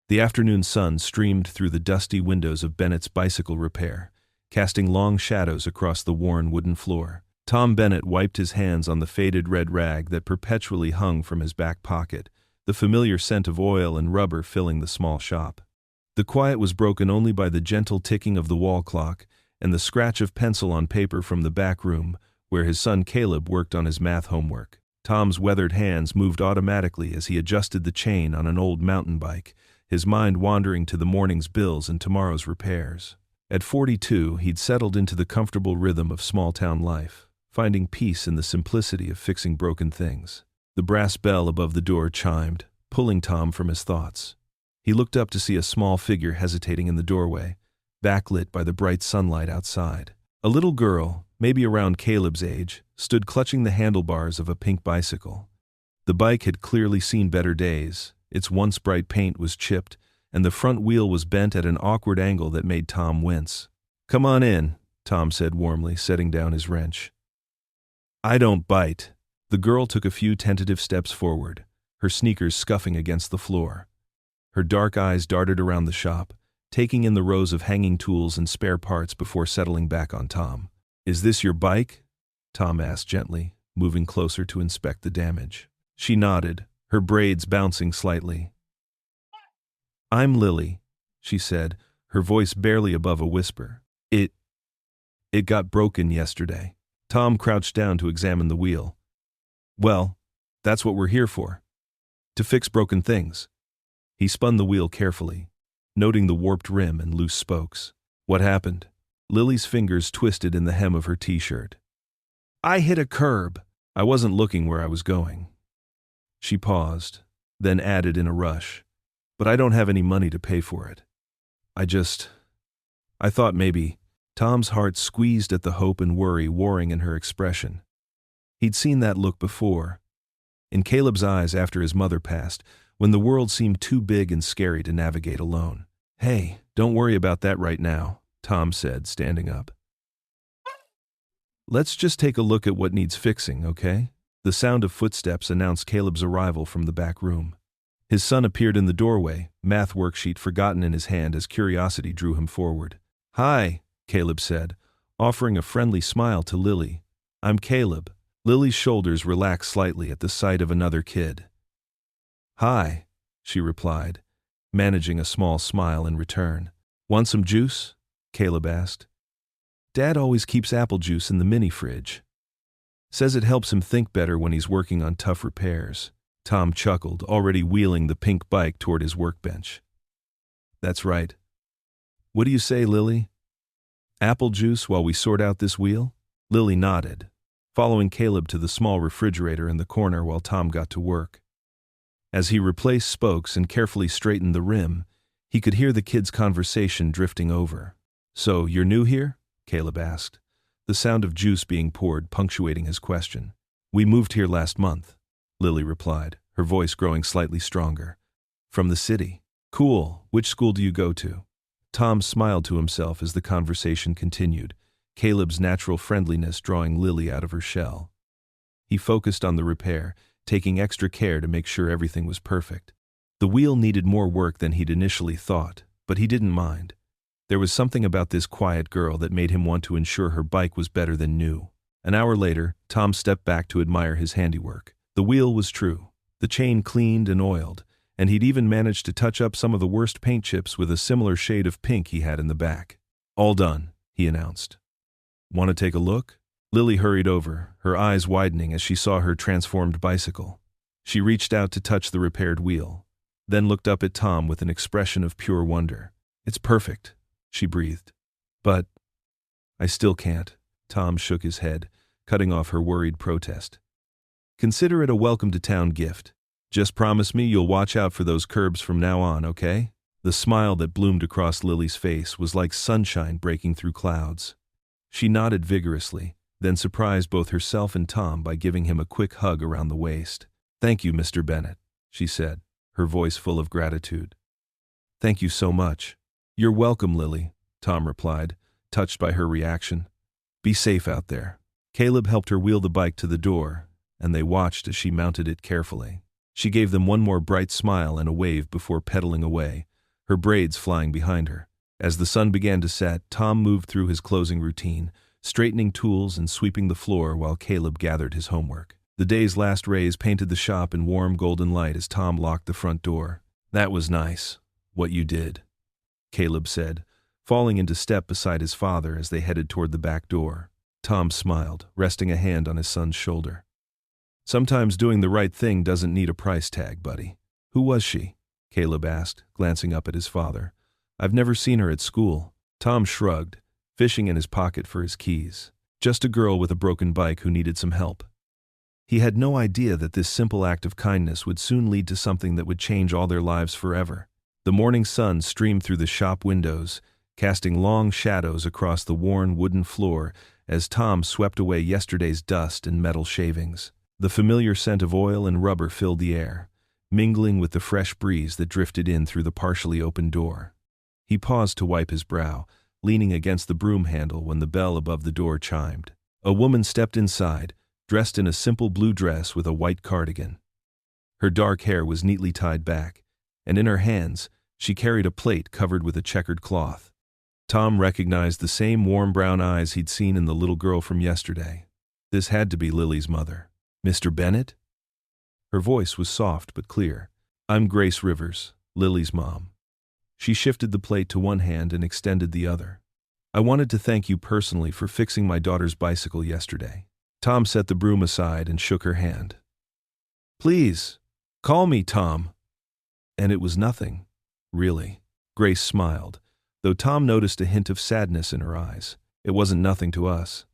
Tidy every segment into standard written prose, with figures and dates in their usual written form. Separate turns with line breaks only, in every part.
The afternoon sun streamed through the dusty windows of Bennett's bicycle repair, casting long shadows across the worn wooden floor. Tom Bennett wiped his hands on the faded red rag that perpetually hung from his back pocket, the familiar scent of oil and rubber filling the small shop. The quiet was broken only by the gentle ticking of the wall clock and the scratch of pencil on paper from the back room, where his son Caleb worked on his math homework. Tom's weathered hands moved automatically as he adjusted the chain on an old mountain bike, his mind wandering to the morning's bills and tomorrow's repairs. At 42, he'd settled into the comfortable rhythm of small-town life, finding peace in the simplicity of fixing broken things. The brass bell above the door chimed, pulling Tom from his thoughts. He looked up to see a small figure hesitating in the doorway, backlit by the bright sunlight outside. A little girl, maybe around Caleb's age, stood clutching the handlebars of a pink bicycle. The bike had clearly seen better days. Its once bright paint was chipped, and the front wheel was bent at an awkward angle that made Tom wince. "Come on in," Tom said warmly, setting down his wrench. "I don't bite." The girl took a few tentative steps forward, her sneakers scuffing against the floor. Her dark eyes darted around the shop, taking in the rows of hanging tools and spare parts before settling back on Tom. "Is this your bike?" Tom asked gently, moving closer to inspect the damage. She nodded, her braids bouncing slightly. "I'm Lily," she said, her voice barely above a whisper. It got broken yesterday." Tom crouched down to examine the wheel. "Well, that's what we're here for. To fix broken things." He spun the wheel carefully, noting the warped rim and loose spokes. "What happened?" Lily's fingers twisted in the hem of her t-shirt. "I hit a curb. I wasn't looking where I was going." She paused, then added in a rush, "But I don't have any money to pay for it. I thought maybe." Tom's heart squeezed at the hope and worry warring in her expression. He'd seen that look before, in Caleb's eyes after his mother passed, when the world seemed too big and scary to navigate alone. "Hey, don't worry about that right now," Tom said, standing up. "Let's just take a look at what needs fixing, okay?" The sound of footsteps announced Caleb's arrival from the back room. His son appeared in the doorway, math worksheet forgotten in his hand as curiosity drew him forward. "Hi," Caleb said, offering a friendly smile to Lily. "I'm Caleb." Lily's shoulders relaxed slightly at the sight of another kid. "Hi," she replied, managing a small smile in return. "Want some juice?" Caleb asked. "Dad always keeps apple juice in the mini fridge. Says it helps him think better when he's working on tough repairs." Tom chuckled, already wheeling the pink bike toward his workbench. "That's right. What do you say, Lily? Apple juice while we sort out this wheel?" Lily nodded, following Caleb to the small refrigerator in the corner while Tom got to work. As he replaced spokes and carefully straightened the rim, he could hear the kids' conversation drifting over. "So, you're new here?" Caleb asked, the sound of juice being poured punctuating his question. "We moved here last month," Lily replied, her voice growing slightly stronger. "From the city." "Cool. Which school do you go to?" Tom smiled to himself as the conversation continued, Caleb's natural friendliness drawing Lily out of her shell. He focused on the repair, taking extra care to make sure everything was perfect. The wheel needed more work than he'd initially thought, but he didn't mind. There was something about this quiet girl that made him want to ensure her bike was better than new. An hour later, Tom stepped back to admire his handiwork. The wheel was true, the chain cleaned and oiled, and he'd even managed to touch up some of the worst paint chips with a similar shade of pink he had in the back. "All done," he announced. "Want to take a look?" Lily hurried over, her eyes widening as she saw her transformed bicycle. She reached out to touch the repaired wheel, then looked up at Tom with an expression of pure wonder. "It's perfect," she breathed. "But I still can't." Tom shook his head, cutting off her worried protest. "Consider it a welcome-to-town gift. Just promise me you'll watch out for those curbs from now on, okay?" The smile that bloomed across Lily's face was like sunshine breaking through clouds. She nodded vigorously, then surprised both herself and Tom by giving him a quick hug around the waist. "Thank you, Mr. Bennett," she said, her voice full of gratitude. "Thank you so much." "You're welcome, Lily," Tom replied, touched by her reaction. "Be safe out there." Caleb helped her wheel the bike to the door, and they watched as she mounted it carefully. She gave them one more bright smile and a wave before pedaling away, her braids flying behind her. As the sun began to set, Tom moved through his closing routine, straightening tools and sweeping the floor while Caleb gathered his homework. The day's last rays painted the shop in warm golden light as Tom locked the front door. "That was nice, what you did," Caleb said, falling into step beside his father as they headed toward the back door. Tom smiled, resting a hand on his son's shoulder. "Sometimes doing the right thing doesn't need a price tag, buddy." "Who was she?" Caleb asked, glancing up at his father. "I've never seen her at school." Tom shrugged, fishing in his pocket for his keys. "Just a girl with a broken bike who needed some help." He had no idea that this simple act of kindness would soon lead to something that would change all their lives forever. The morning sun streamed through the shop windows, casting long shadows across the worn wooden floor as Tom swept away yesterday's dust and metal shavings. The familiar scent of oil and rubber filled the air, mingling with the fresh breeze that drifted in through the partially open door. He paused to wipe his brow, leaning against the broom handle when the bell above the door chimed. A woman stepped inside, dressed in a simple blue dress with a white cardigan. Her dark hair was neatly tied back, and in her hands, she carried a plate covered with a checkered cloth. Tom recognized the same warm brown eyes he'd seen in the little girl from yesterday. This had to be Lily's mother. "Mr. Bennett?" Her voice was soft but clear. "I'm Grace Rivers, Lily's mom." She shifted the plate to one hand and extended the other. "I wanted to thank you personally for fixing my daughter's bicycle yesterday." Tom set the broom aside and shook her hand. "Please, call me Tom." "And it was nothing, really." Grace smiled, though Tom noticed a hint of sadness in her eyes. "It wasn't nothing to us."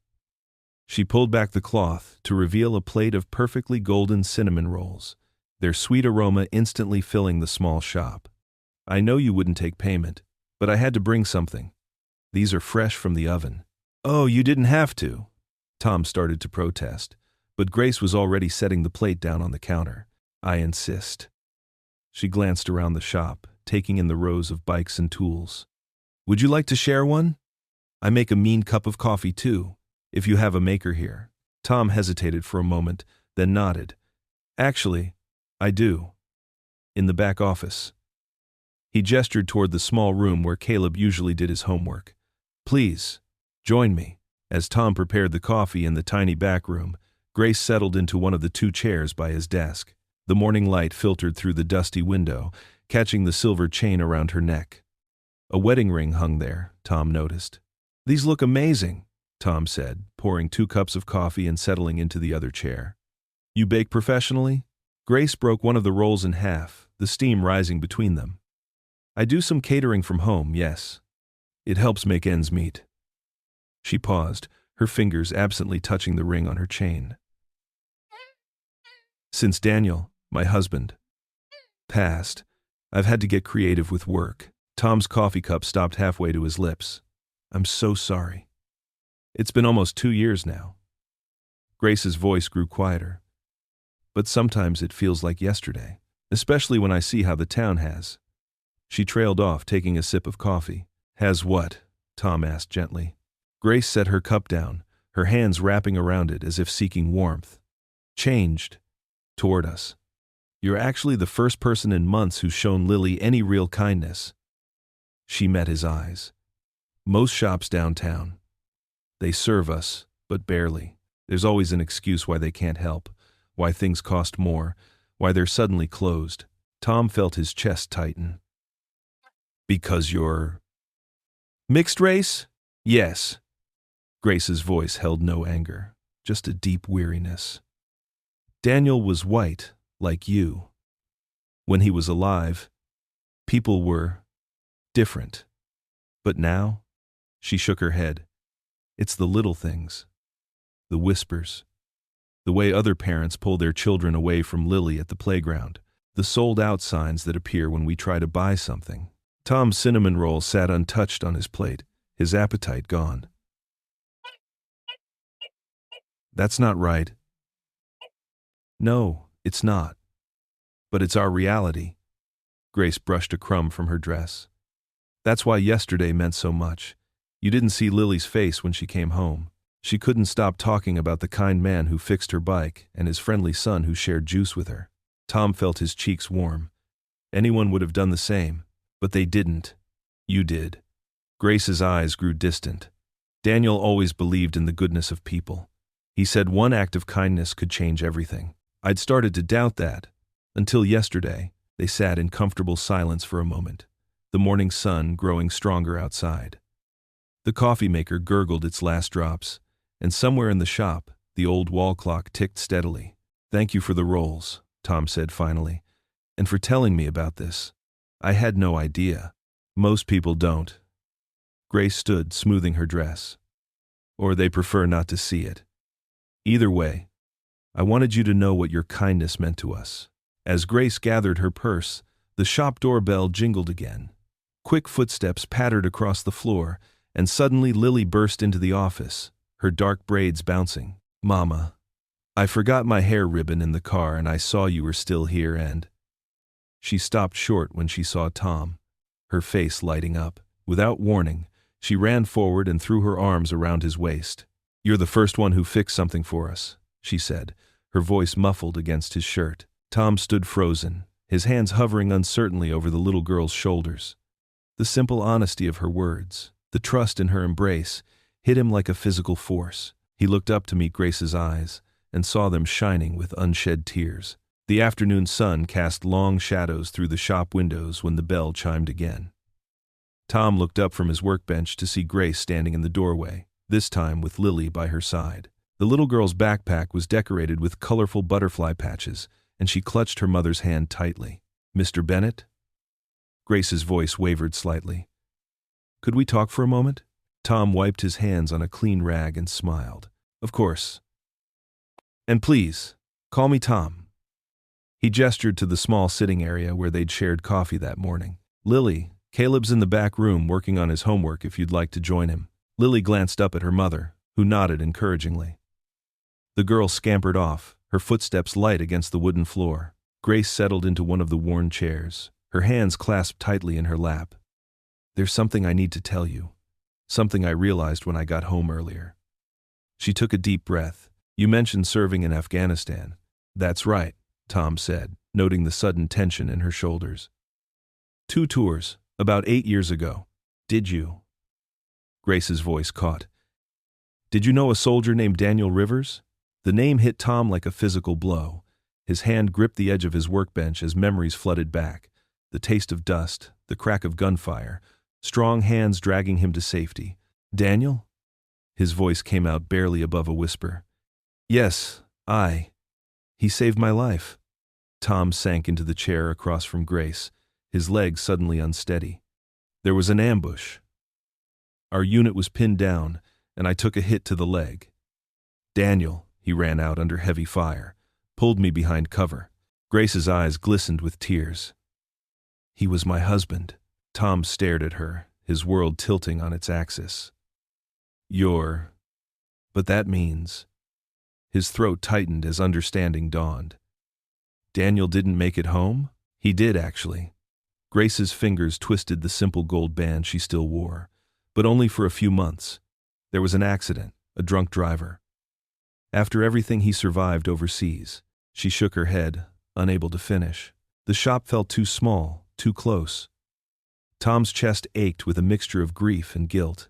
She pulled back the cloth to reveal a plate of perfectly golden cinnamon rolls, their sweet aroma instantly filling the small shop. "I know you wouldn't take payment, but I had to bring something. These are fresh from the oven." "Oh, you didn't have to." Tom started to protest, but Grace was already setting the plate down on the counter. "I insist." She glanced around the shop, taking in the rows of bikes and tools. "Would you like to share one? I make a mean cup of coffee too, if you have a maker here." Tom hesitated for a moment, then nodded. "Actually, I do. In the back office." He gestured toward the small room where Caleb usually did his homework. "Please, join me." As Tom prepared the coffee in the tiny back room, Grace settled into one of the two chairs by his desk. The morning light filtered through the dusty window, catching the silver chain around her neck. A wedding ring hung there, Tom noticed. "These look amazing," Tom said, pouring 2 cups of coffee and settling into the other chair. "You bake professionally?" Grace broke one of the rolls in half, the steam rising between them. "I do some catering from home, yes. It helps make ends meet." She paused, her fingers absently touching the ring on her chain. "Since Daniel, my husband, passed, I've had to get creative with work." Tom's coffee cup stopped halfway to his lips. "I'm so sorry. It's been almost 2 years now." Grace's voice grew quieter. "But sometimes it feels like yesterday, especially when I see how the town has." She trailed off, taking a sip of coffee. "Has what?" Tom asked gently. Grace set her cup down, her hands wrapping around it as if seeking warmth. "Changed. Toward us. You're actually the first person in months who's shown Lily any real kindness." She met his eyes. "Most shops downtown. They serve us, but barely. There's always an excuse why they can't help, why things cost more, why they're suddenly closed." Tom felt his chest tighten. "Because you're mixed race?" "Yes." Grace's voice held no anger, just a deep weariness. "Daniel was white, like you. When he was alive, people were different. But now," she shook her head, "it's the little things. The whispers. The way other parents pull their children away from Lily at the playground. The sold-out signs that appear when we try to buy something." Tom's cinnamon roll sat untouched on his plate, his appetite gone. "That's not right." "No, it's not. But it's our reality." Grace brushed a crumb from her dress. "That's why yesterday meant so much. You didn't see Lily's face when she came home. She couldn't stop talking about the kind man who fixed her bike and his friendly son who shared juice with her." Tom felt his cheeks warm. Anyone would have done the same. But they didn't. You did. Grace's eyes grew distant. Daniel always believed in the goodness of people. He said one act of kindness could change everything. I'd started to doubt that. Until yesterday, they sat in comfortable silence for a moment, the morning sun growing stronger outside. The coffee maker gurgled its last drops, and somewhere in the shop, the old wall clock ticked steadily. "Thank you for the rolls," Tom said finally, "and for telling me about this. I had no idea. Most people don't." Grace stood, smoothing her dress. Or they prefer not to see it. Either way, I wanted you to know what your kindness meant to us. As Grace gathered her purse, the shop doorbell jingled again. Quick footsteps pattered across the floor, and suddenly Lily burst into the office, her dark braids bouncing. "Mama, I forgot my hair ribbon in the car and I saw you were still here and—" She stopped short when she saw Tom, her face lighting up. Without warning, she ran forward and threw her arms around his waist. "You're the first one who fixed something for us," she said, her voice muffled against his shirt. Tom stood frozen, his hands hovering uncertainly over the little girl's shoulders. The simple honesty of her words, the trust in her embrace, hit him like a physical force. He looked up to meet Grace's eyes and saw them shining with unshed tears. The afternoon sun cast long shadows through the shop windows when the bell chimed again. Tom looked up from his workbench to see Grace standing in the doorway, this time with Lily by her side. The little girl's backpack was decorated with colorful butterfly patches, and she clutched her mother's hand tightly. "Mr. Bennett?" Grace's voice wavered slightly. "Could we talk for a moment?" Tom wiped his hands on a clean rag and smiled. "Of course. And please, call me Tom." He gestured to the small sitting area where they'd shared coffee that morning. "Lily, Caleb's in the back room working on his homework if you'd like to join him." Lily glanced up at her mother, who nodded encouragingly. The girl scampered off, her footsteps light against the wooden floor. Grace settled into one of the worn chairs, her hands clasped tightly in her lap. "There's something I need to tell you. Something I realized when I got home earlier." She took a deep breath. "You mentioned serving in Afghanistan." "That's right," Tom said, noting the sudden tension in her shoulders. "2 tours, about 8 years ago." "Did you?" Grace's voice caught. "Did you know a soldier named Daniel Rivers?" The name hit Tom like a physical blow. His hand gripped the edge of his workbench as memories flooded back. The taste of dust, the crack of gunfire, strong hands dragging him to safety. "Daniel?" His voice came out barely above a whisper. "Yes, he saved my life." Tom sank into the chair across from Grace, his legs suddenly unsteady. "There was an ambush. Our unit was pinned down, and I took a hit to the leg. Daniel," he ran out under heavy fire, pulled me behind cover. Grace's eyes glistened with tears. "He was my husband." Tom stared at her, his world tilting on its axis. But that means—" His throat tightened as understanding dawned. "Daniel didn't make it home?" "He did, actually." Grace's fingers twisted the simple gold band she still wore, but only for a few months. There was an accident, a drunk driver. After everything he survived overseas, she shook her head, unable to finish. The shop felt too small, too close. Tom's chest ached with a mixture of grief and guilt.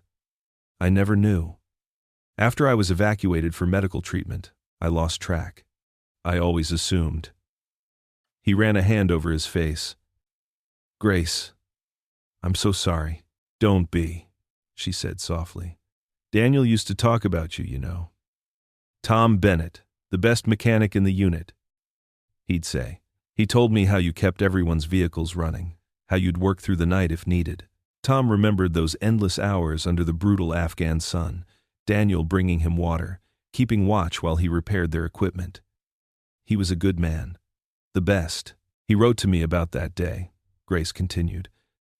"I never knew. After I was evacuated for medical treatment, I lost track. I always assumed." He ran a hand over his face. "Grace, I'm so sorry." "Don't be," she said softly. "Daniel used to talk about you, you know. Tom Bennett, the best mechanic in the unit," he'd say. "He told me how you kept everyone's vehicles running, how you'd work through the night if needed." Tom remembered those endless hours under the brutal Afghan sun, Daniel bringing him water, keeping watch while he repaired their equipment. He was a good man. The best. "He wrote to me about that day," Grace continued.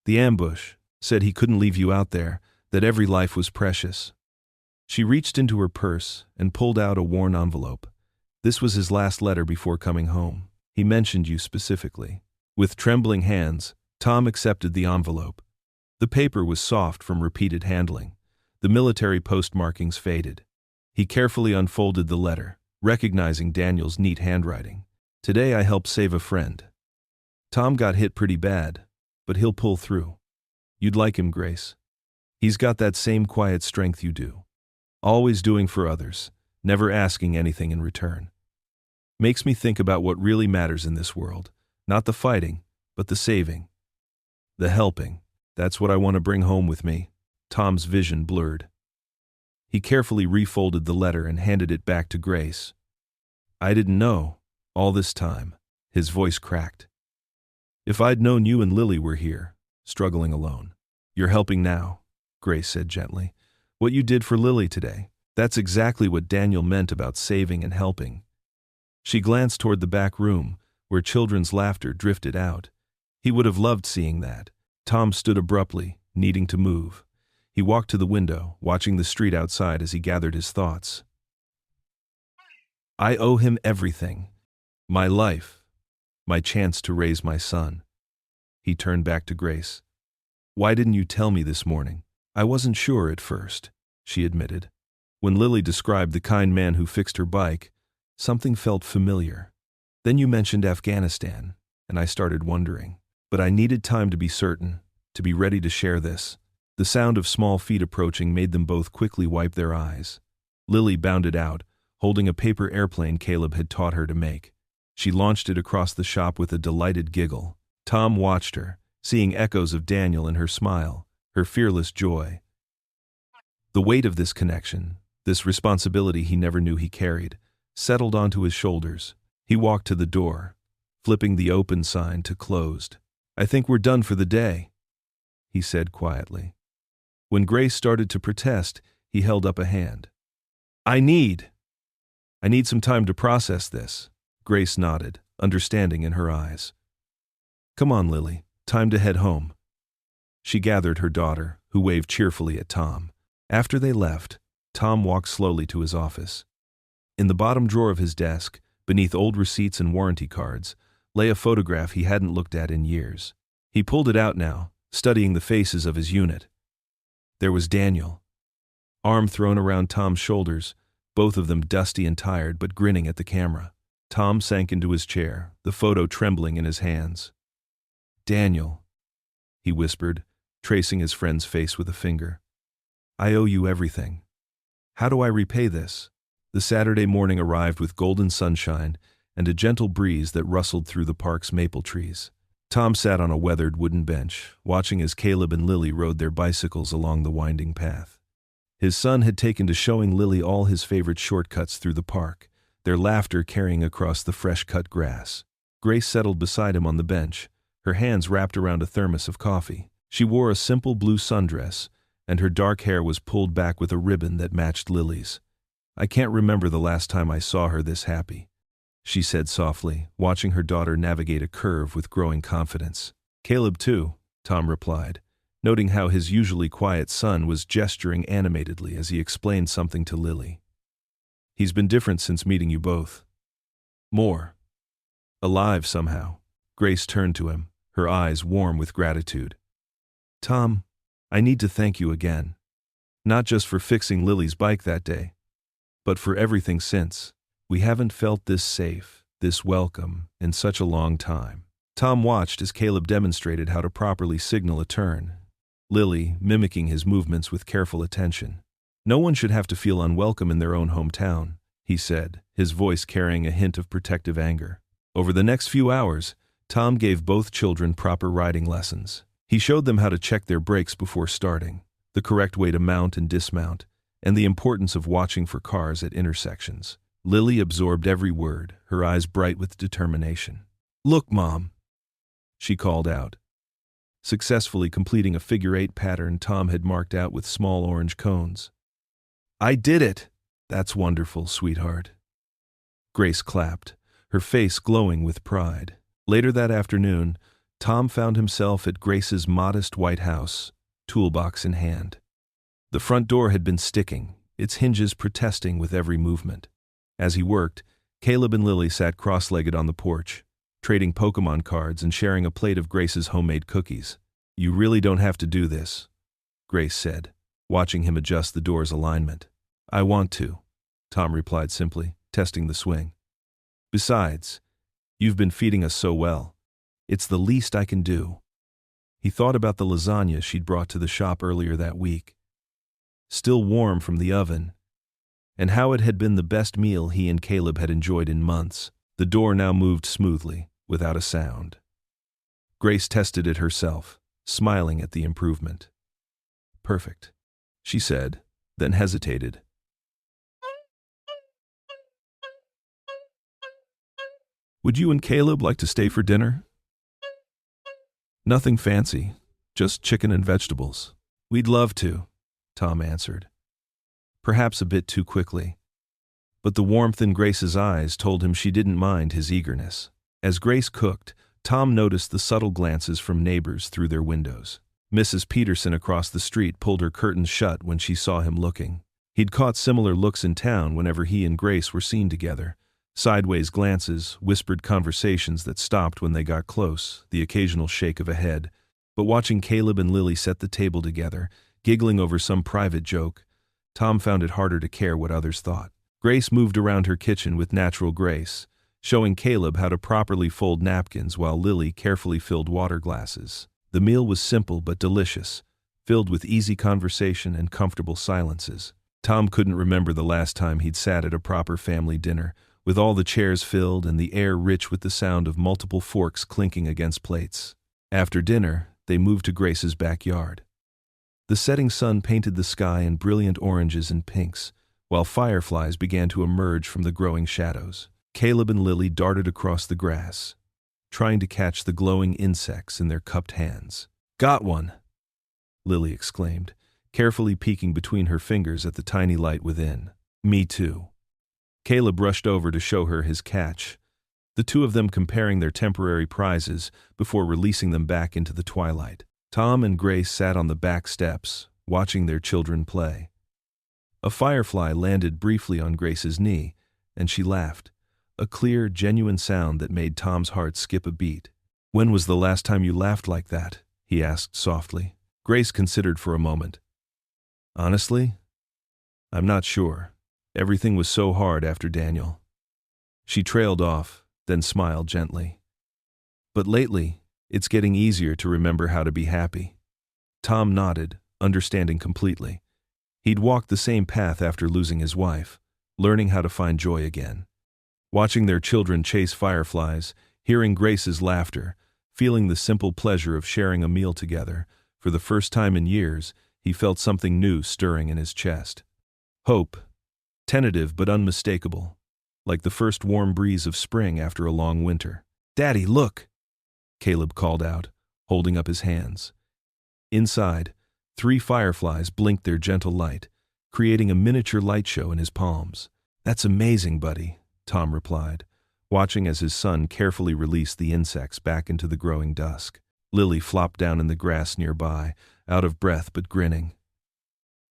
"The ambush, said he couldn't leave you out there, that every life was precious." She reached into her purse and pulled out a worn envelope. This was his last letter before coming home. He mentioned you specifically. With trembling hands, Tom accepted the envelope. The paper was soft from repeated handling. The military postmarkings faded. He carefully unfolded the letter, recognizing Daniel's neat handwriting. "Today I helped save a friend. Tom got hit pretty bad. but he'll pull through. You'd like him, Grace. He's got that same quiet strength you do. Always doing for others, never asking anything in return. Makes me think about what really matters in this world. Not the fighting, but the saving. The helping. That's what I want to bring home with me. Tom's vision blurred. He carefully refolded the letter and handed it back to Grace. I didn't know, all this time. His voice cracked. If I'd known you and Lily were here, struggling alone. You're helping now, Grace said gently. What you did for Lily today, that's exactly what Daniel meant about saving and helping. She glanced toward the back room, where children's laughter drifted out. He would have loved seeing that. Tom stood abruptly, needing to move. He walked to the window, watching the street outside as he gathered his thoughts. I owe him everything. My life. My chance to raise my son. He turned back to Grace. Why didn't you tell me this morning? I wasn't sure at first, she admitted. When Lily described the kind man who fixed her bike, something felt familiar. Then you mentioned Afghanistan, and I started wondering. But I needed time to be certain, to be ready to share this. The sound of small feet approaching made them both quickly wipe their eyes. Lily bounded out, holding a paper airplane Caleb had taught her to make. She launched it across the shop with a delighted giggle. Tom watched her, seeing echoes of Daniel in her smile, her fearless joy. The weight of this connection, this responsibility he never knew he carried, settled onto his shoulders. He walked to the door, flipping the open sign to closed. I think we're done for the day, he said quietly. When Grace started to protest, he held up a hand. I need some time to process this. Grace nodded, understanding in her eyes. Come on, Lily, time to head home. She gathered her daughter, who waved cheerfully at Tom. After they left, Tom walked slowly to his office. In the bottom drawer of his desk, beneath old receipts and warranty cards, lay a photograph he hadn't looked at in years. He pulled it out now, studying the faces of his unit. There was Daniel. Arm thrown around Tom's shoulders, both of them dusty and tired but grinning at the camera. Tom sank into his chair, the photo trembling in his hands. Daniel, he whispered, tracing his friend's face with a finger. I owe you everything. How do I repay this? The Saturday morning arrived with golden sunshine and a gentle breeze that rustled through the park's maple trees. Tom sat on a weathered wooden bench, watching as Caleb and Lily rode their bicycles along the winding path. His son had taken to showing Lily all his favorite shortcuts through the park, their laughter carrying across the fresh-cut grass. Grace settled beside him on the bench, her hands wrapped around a thermos of coffee. She wore a simple blue sundress, and her dark hair was pulled back with a ribbon that matched Lily's. I can't remember the last time I saw her this happy, she said softly, watching her daughter navigate a curve with growing confidence. Caleb too, Tom replied, noting how his usually quiet son was gesturing animatedly as he explained something to Lily. He's been different since meeting you both. More. Alive somehow. Grace turned to him, her eyes warm with gratitude. Tom, I need to thank you again. Not just for fixing Lily's bike that day, but for everything since. We haven't felt this safe, this welcome, in such a long time. Tom watched as Caleb demonstrated how to properly signal a turn, Lily mimicking his movements with careful attention. No one should have to feel unwelcome in their own hometown, he said, his voice carrying a hint of protective anger. Over the next few hours, Tom gave both children proper riding lessons. He showed them how to check their brakes before starting, the correct way to mount and dismount, and the importance of watching for cars at intersections. Lily absorbed every word, her eyes bright with determination. Look, Mom, she called out, successfully completing a figure-8 pattern Tom had marked out with small orange cones. I did it! That's wonderful, sweetheart. Grace clapped, her face glowing with pride. Later that afternoon, Tom found himself at Grace's modest white house, toolbox in hand. The front door had been sticking, its hinges protesting with every movement. As he worked, Caleb and Lily sat cross-legged on the porch, trading Pokemon cards and sharing a plate of Grace's homemade cookies. You really don't have to do this, Grace said, watching him adjust the door's alignment. I want to, Tom replied simply, testing the swing. Besides, you've been feeding us so well. It's the least I can do. He thought about the lasagna she'd brought to the shop earlier that week, still warm from the oven, and how it had been the best meal he and Caleb had enjoyed in months. The door now moved smoothly, without a sound. Grace tested it herself, smiling at the improvement. "Perfect," she said, then hesitated. "Would you and Caleb like to stay for dinner?" "Nothing fancy, just chicken and vegetables." "We'd love to," Tom answered, perhaps a bit too quickly. But the warmth in Grace's eyes told him she didn't mind his eagerness. As Grace cooked, Tom noticed the subtle glances from neighbors through their windows. Mrs. Peterson across the street pulled her curtains shut when she saw him looking. He'd caught similar looks in town whenever he and Grace were seen together. Sideways glances, whispered conversations that stopped when they got close, the occasional shake of a head. But watching Caleb and Lily set the table together, giggling over some private joke, Tom found it harder to care what others thought. Grace moved around her kitchen with natural grace, showing Caleb how to properly fold napkins while Lily carefully filled water glasses. The meal was simple but delicious, filled with easy conversation and comfortable silences. Tom couldn't remember the last time he'd sat at a proper family dinner, with all the chairs filled and the air rich with the sound of multiple forks clinking against plates. After dinner, they moved to Grace's backyard. The setting sun painted the sky in brilliant oranges and pinks, while fireflies began to emerge from the growing shadows. Caleb and Lily darted across the grass, trying to catch the glowing insects in their cupped hands. "Got one!" Lily exclaimed, carefully peeking between her fingers at the tiny light within. "Me too." Caleb rushed over to show her his catch, the two of them comparing their temporary prizes before releasing them back into the twilight. Tom and Grace sat on the back steps, watching their children play. A firefly landed briefly on Grace's knee, and she laughed, a clear, genuine sound that made Tom's heart skip a beat. "When was the last time you laughed like that?" he asked softly. Grace considered for a moment. "Honestly, I'm not sure. Everything was so hard after Daniel." She trailed off, then smiled gently. "But lately, it's getting easier to remember how to be happy." Tom nodded, understanding completely. He'd walked the same path after losing his wife, learning how to find joy again. Watching their children chase fireflies, hearing Grace's laughter, feeling the simple pleasure of sharing a meal together, for the first time in years, he felt something new stirring in his chest. Hope, tentative but unmistakable, like the first warm breeze of spring after a long winter. "Daddy, look!" Caleb called out, holding up his hands. Inside, 3 fireflies blinked their gentle light, creating a miniature light show in his palms. "That's amazing, buddy," Tom replied, watching as his son carefully released the insects back into the growing dusk. Lily flopped down in the grass nearby, out of breath but grinning.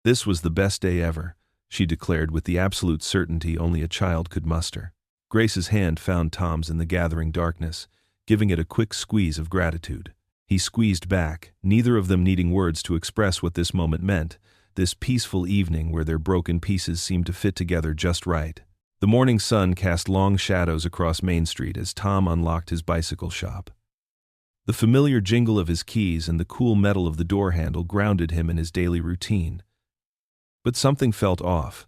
This was the best day ever, she declared with the absolute certainty only a child could muster. Grace's hand found Tom's in the gathering darkness, giving it a quick squeeze of gratitude. He squeezed back, neither of them needing words to express what this moment meant, this peaceful evening where their broken pieces seemed to fit together just right. The morning sun cast long shadows across Main Street as Tom unlocked his bicycle shop. The familiar jingle of his keys and the cool metal of the door handle grounded him in his daily routine. But something felt off.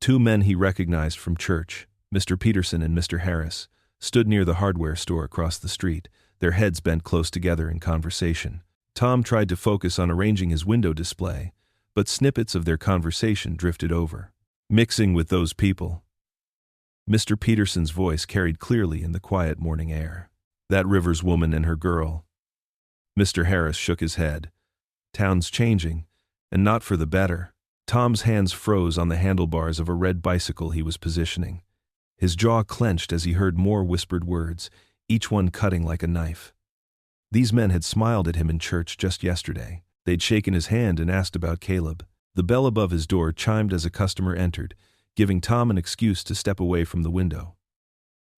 2 men he recognized from church, Mr. Peterson and Mr. Harris, stood near the hardware store across the street, their heads bent close together in conversation. Tom tried to focus on arranging his window display, but snippets of their conversation drifted over. "Mixing with those people." Mr. Peterson's voice carried clearly in the quiet morning air. "That Rivers woman and her girl." Mr. Harris shook his head. "Town's changing, and not for the better." Tom's hands froze on the handlebars of a red bicycle he was positioning. His jaw clenched as he heard more whispered words, each one cutting like a knife. These men had smiled at him in church just yesterday. They'd shaken his hand and asked about Caleb. The bell above his door chimed as a customer entered, giving Tom an excuse to step away from the window.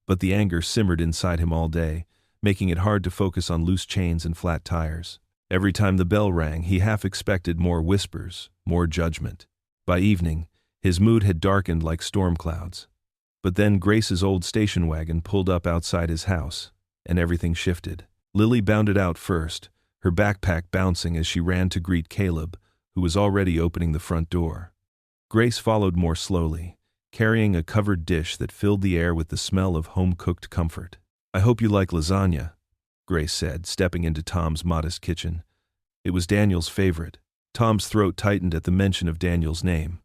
But the anger simmered inside him all day, making it hard to focus on loose chains and flat tires. Every time the bell rang, he half expected more whispers, more judgment. By evening, his mood had darkened like storm clouds. But then Grace's old station wagon pulled up outside his house, and everything shifted. Lily bounded out first, her backpack bouncing as she ran to greet Caleb, who was already opening the front door. Grace followed more slowly, carrying a covered dish that filled the air with the smell of home-cooked comfort. "I hope you like lasagna," Grace said, stepping into Tom's modest kitchen. It was Daniel's favorite. Tom's throat tightened at the mention of Daniel's name.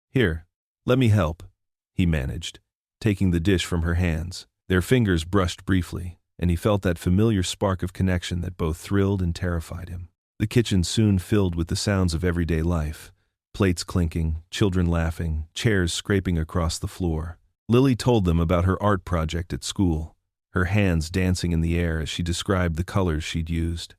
"Here, let me help," he managed, taking the dish from her hands. Their fingers brushed briefly, and he felt that familiar spark of connection that both thrilled and terrified him. The kitchen soon filled with the sounds of everyday life. Plates clinking, children laughing, chairs scraping across the floor. Lily told them about her art project at school, her hands dancing in the air as she described the colors she'd used.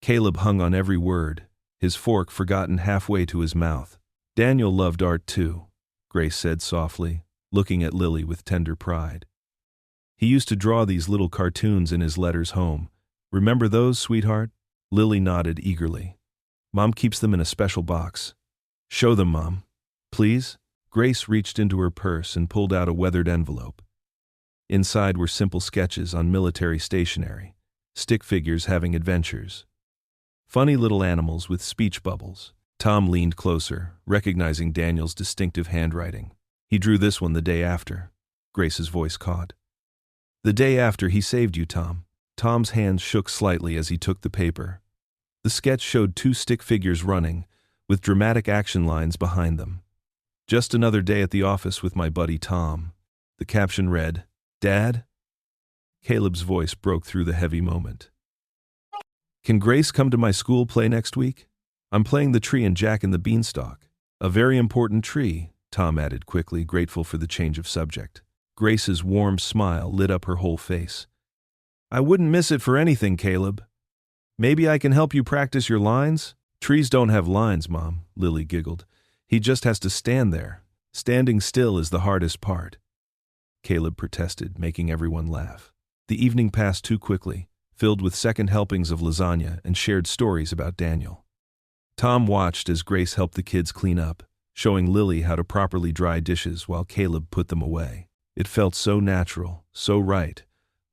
Caleb hung on every word, his fork forgotten halfway to his mouth. "Daniel loved art too," Grace said softly, looking at Lily with tender pride. "He used to draw these little cartoons in his letters home. Remember those, sweetheart?" Lily nodded eagerly. "Mom keeps them in a special box." "Show them, Mom. Please?" Grace reached into her purse and pulled out a weathered envelope. Inside were simple sketches on military stationery, stick figures having adventures. Funny little animals with speech bubbles. Tom leaned closer, recognizing Daniel's distinctive handwriting. "He drew this one the day after," Grace's voice caught. "The day after he saved you, Tom." Tom's hands shook slightly as he took the paper. The sketch showed two stick figures running, with dramatic action lines behind them. "Just another day at the office with my buddy Tom." The caption read, "Dad?" Caleb's voice broke through the heavy moment. "Can Grace come to my school play next week? I'm playing the tree in Jack and the Beanstalk." "A very important tree," Tom added quickly, grateful for the change of subject. Grace's warm smile lit up her whole face. "I wouldn't miss it for anything, Caleb. Maybe I can help you practice your lines?" "Trees don't have lines, Mom," Lily giggled. "He just has to stand there. Standing still is the hardest part." Caleb protested, making everyone laugh. The evening passed too quickly, filled with second helpings of lasagna and shared stories about Daniel. Tom watched as Grace helped the kids clean up, showing Lily how to properly dry dishes while Caleb put them away. It felt so natural, so right,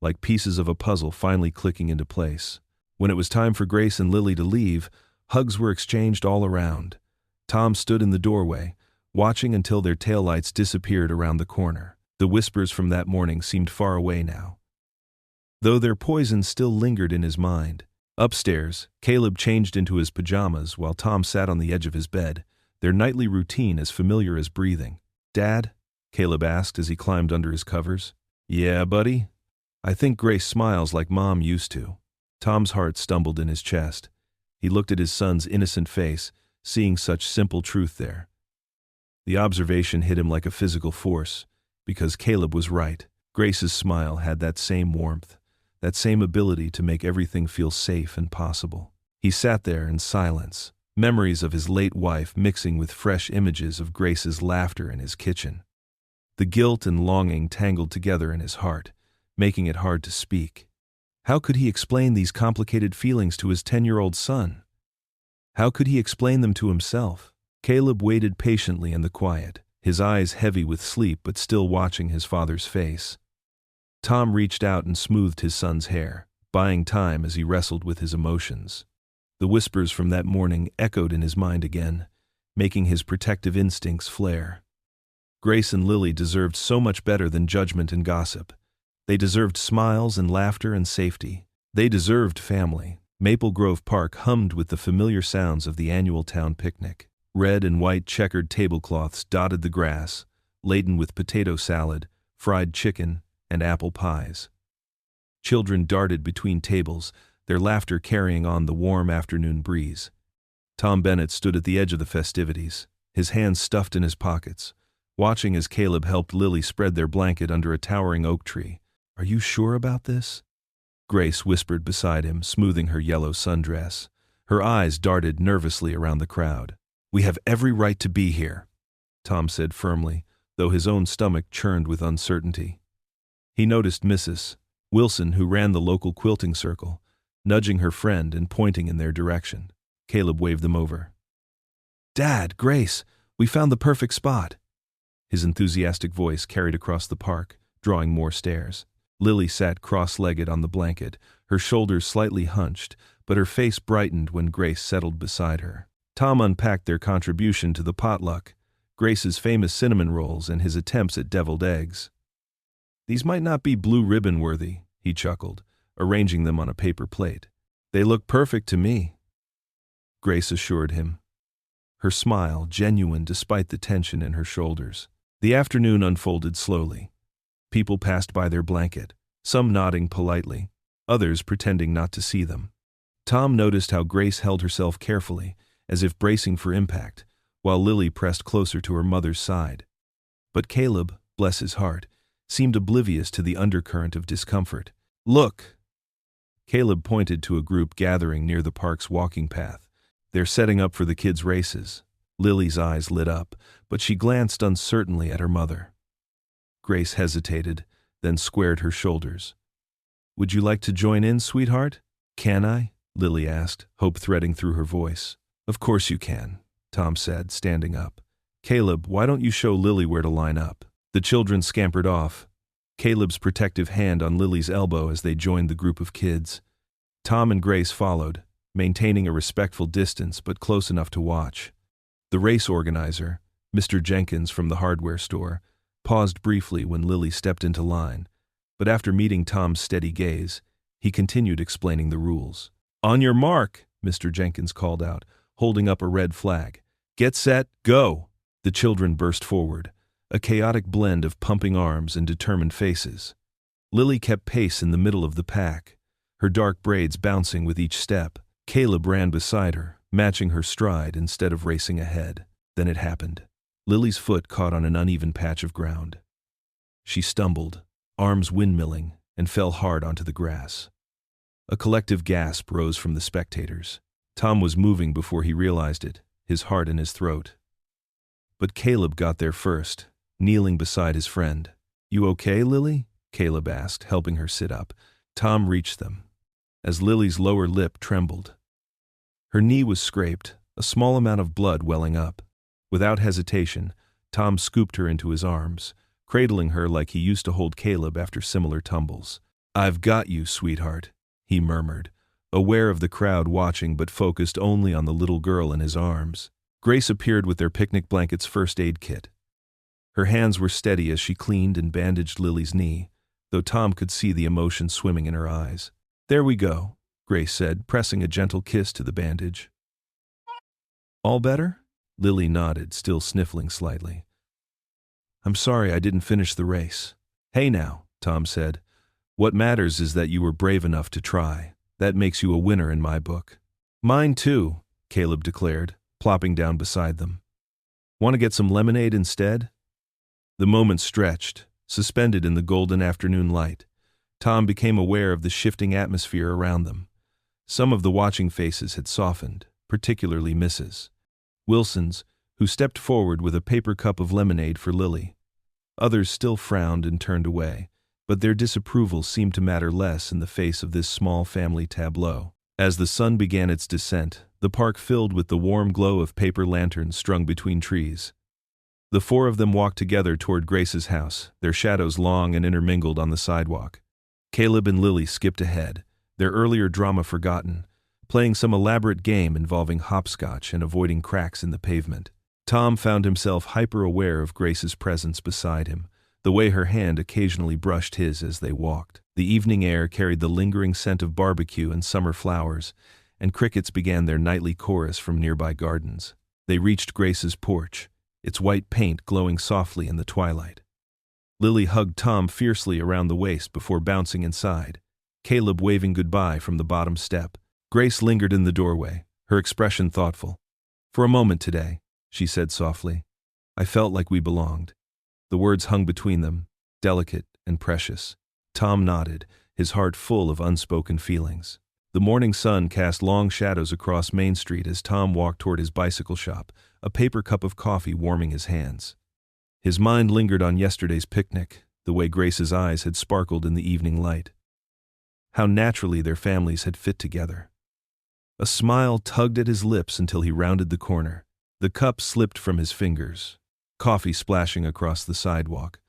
like pieces of a puzzle finally clicking into place. When it was time for Grace and Lily to leave, hugs were exchanged all around. Tom stood in the doorway, watching until their taillights disappeared around the corner. The whispers from that morning seemed far away now, though their poison still lingered in his mind. Upstairs, Caleb changed into his pajamas while Tom sat on the edge of his bed, their nightly routine as familiar as breathing. "Dad?" Caleb asked as he climbed under his covers. "Yeah, buddy? I think Grace smiles like Mom used to." Tom's heart stumbled in his chest. He looked at his son's innocent face, seeing such simple truth there. The observation hit him like a physical force, because Caleb was right. Grace's smile had that same warmth, that same ability to make everything feel safe and possible. He sat there in silence, memories of his late wife mixing with fresh images of Grace's laughter in his kitchen. The guilt and longing tangled together in his heart, making it hard to speak. How could he explain these complicated feelings to his 10-year-old son? How could he explain them to himself? Caleb waited patiently in the quiet, his eyes heavy with sleep but still watching his father's face. Tom reached out and smoothed his son's hair, buying time as he wrestled with his emotions. The whispers from that morning echoed in his mind again, making his protective instincts flare. Grace and Lily deserved so much better than judgment and gossip. They deserved smiles and laughter and safety. They deserved family. Maple Grove Park hummed with the familiar sounds of the annual town picnic. Red and white checkered tablecloths dotted the grass, laden with potato salad, fried chicken, and apple pies. Children darted between tables, their laughter carrying on the warm afternoon breeze. Tom Bennett stood at the edge of the festivities, his hands stuffed in his pockets, watching as Caleb helped Lily spread their blanket under a towering oak tree. "Are you sure about this?" Grace whispered beside him, smoothing her yellow sundress. Her eyes darted nervously around the crowd. "We have every right to be here," Tom said firmly, though his own stomach churned with uncertainty. He noticed Mrs. Wilson, who ran the local quilting circle, nudging her friend and pointing in their direction. Caleb waved them over. "Dad, Grace, we found the perfect spot." His enthusiastic voice carried across the park, drawing more stares. Lily sat cross-legged on the blanket, her shoulders slightly hunched, but her face brightened when Grace settled beside her. Tom unpacked their contribution to the potluck, Grace's famous cinnamon rolls and his attempts at deviled eggs. "These might not be blue ribbon worthy," he chuckled, arranging them on a paper plate. "They look perfect to me," Grace assured him, her smile genuine despite the tension in her shoulders. The afternoon unfolded slowly. People passed by their blanket, some nodding politely, others pretending not to see them. Tom noticed how Grace held herself carefully, as if bracing for impact, while Lily pressed closer to her mother's side. But Caleb, bless his heart, seemed oblivious to the undercurrent of discomfort. "Look!" Caleb pointed to a group gathering near the park's walking path. "They're setting up for the kids' races." Lily's eyes lit up, but she glanced uncertainly at her mother. Grace hesitated, then squared her shoulders. "Would you like to join in, sweetheart?" "Can I?" Lily asked, hope threading through her voice. "Of course you can," Tom said, standing up. "Caleb, why don't you show Lily where to line up?" The children scampered off, Caleb's protective hand on Lily's elbow as they joined the group of kids. Tom and Grace followed, maintaining a respectful distance but close enough to watch. The race organizer, Mr. Jenkins from the hardware store, paused briefly when Lily stepped into line, but after meeting Tom's steady gaze, he continued explaining the rules. "On your mark," Mr. Jenkins called out, holding up a red flag. "Get set, go!" The children burst forward, a chaotic blend of pumping arms and determined faces. Lily kept pace in the middle of the pack, her dark braids bouncing with each step. Caleb ran beside her, matching her stride instead of racing ahead. Then it happened. Lily's foot caught on an uneven patch of ground. She stumbled, arms windmilling, and fell hard onto the grass. A collective gasp rose from the spectators. Tom was moving before he realized it, his heart in his throat. But Caleb got there first, kneeling beside his friend. "You okay, Lily?" Caleb asked, helping her sit up. Tom reached them, as Lily's lower lip trembled. Her knee was scraped, a small amount of blood welling up. Without hesitation, Tom scooped her into his arms, cradling her like he used to hold Caleb after similar tumbles. "I've got you, sweetheart," he murmured, aware of the crowd watching but focused only on the little girl in his arms. Grace appeared with their picnic blanket's first aid kit. Her hands were steady as she cleaned and bandaged Lily's knee, though Tom could see the emotion swimming in her eyes. "There we go," Grace said, pressing a gentle kiss to the bandage. "All better?" Lily nodded, still sniffling slightly. "I'm sorry I didn't finish the race." "Hey now," Tom said. "What matters is that you were brave enough to try. That makes you a winner in my book." "Mine too," Caleb declared, plopping down beside them. "Want to get some lemonade instead?" The moment stretched, suspended in the golden afternoon light. Tom became aware of the shifting atmosphere around them. Some of the watching faces had softened, particularly Mrs. Wilson's, who stepped forward with a paper cup of lemonade for Lily. Others still frowned and turned away, but their disapproval seemed to matter less in the face of this small family tableau. As the sun began its descent, the park filled with the warm glow of paper lanterns strung between trees. The four of them walked together toward Grace's house, their shadows long and intermingled on the sidewalk. Caleb and Lily skipped ahead, their earlier drama forgotten, playing some elaborate game involving hopscotch and avoiding cracks in the pavement. Tom found himself hyper-aware of Grace's presence beside him, the way her hand occasionally brushed his as they walked. The evening air carried the lingering scent of barbecue and summer flowers, and crickets began their nightly chorus from nearby gardens. They reached Grace's porch, its white paint glowing softly in the twilight. Lily hugged Tom fiercely around the waist before bouncing inside, Caleb waving goodbye from the bottom step. Grace lingered in the doorway, her expression thoughtful. "For a moment today," she said softly, "I felt like we belonged." The words hung between them, delicate and precious. Tom nodded, his heart full of unspoken feelings. The morning sun cast long shadows across Main Street as Tom walked toward his bicycle shop, a paper cup of coffee warming his hands. His mind lingered on yesterday's picnic, the way Grace's eyes had sparkled in the evening light. How naturally their families had fit together. A smile tugged at his lips until he rounded the corner. The cup slipped from his fingers, coffee splashing across the sidewalk.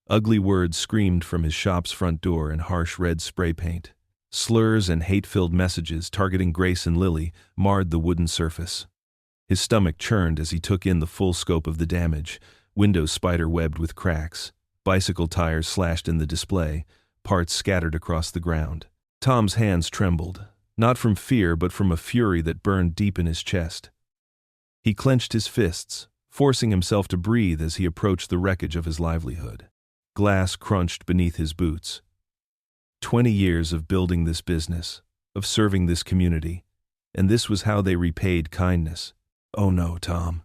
Ugly words screamed from his shop's front door in harsh red spray paint. Slurs and hate-filled messages targeting Grace and Lily marred the wooden surface. His stomach churned as he took in the full scope of the damage, windows spider-webbed with cracks, bicycle tires slashed in the display, parts scattered across the ground. Tom's hands trembled, not from fear but from a fury that burned deep in his chest. He clenched his fists, forcing himself to breathe as he approached the wreckage of his livelihood. Glass crunched beneath his boots. 20 years of building this business, of serving this community, and this was how they repaid kindness. "Oh no, Tom."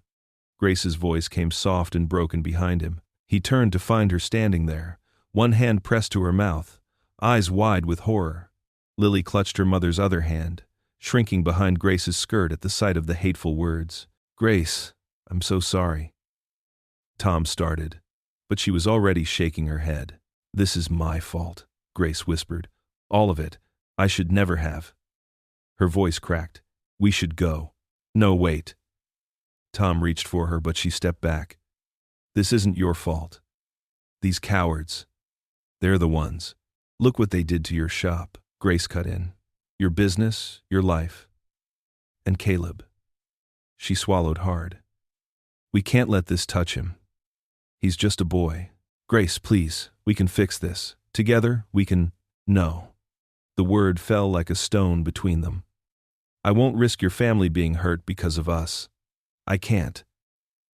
Grace's voice came soft and broken behind him. He turned to find her standing there, one hand pressed to her mouth, eyes wide with horror. Lily clutched her mother's other hand, shrinking behind Grace's skirt at the sight of the hateful words. "Grace, I'm so sorry." Tom started, but she was already shaking her head. "This is my fault," Grace whispered. "All of it. I should never have." Her voice cracked. "We should go." "No, wait." Tom reached for her, but she stepped back. "This isn't your fault. These cowards. They're the ones. Look what they did to your shop," Grace cut in. "Your business, your life. And Caleb." She swallowed hard. "We can't let this touch him. He's just a boy. Grace, please, we can fix this. Together, we can—" "No." The word fell like a stone between them. "I won't risk your family being hurt because of us. I can't."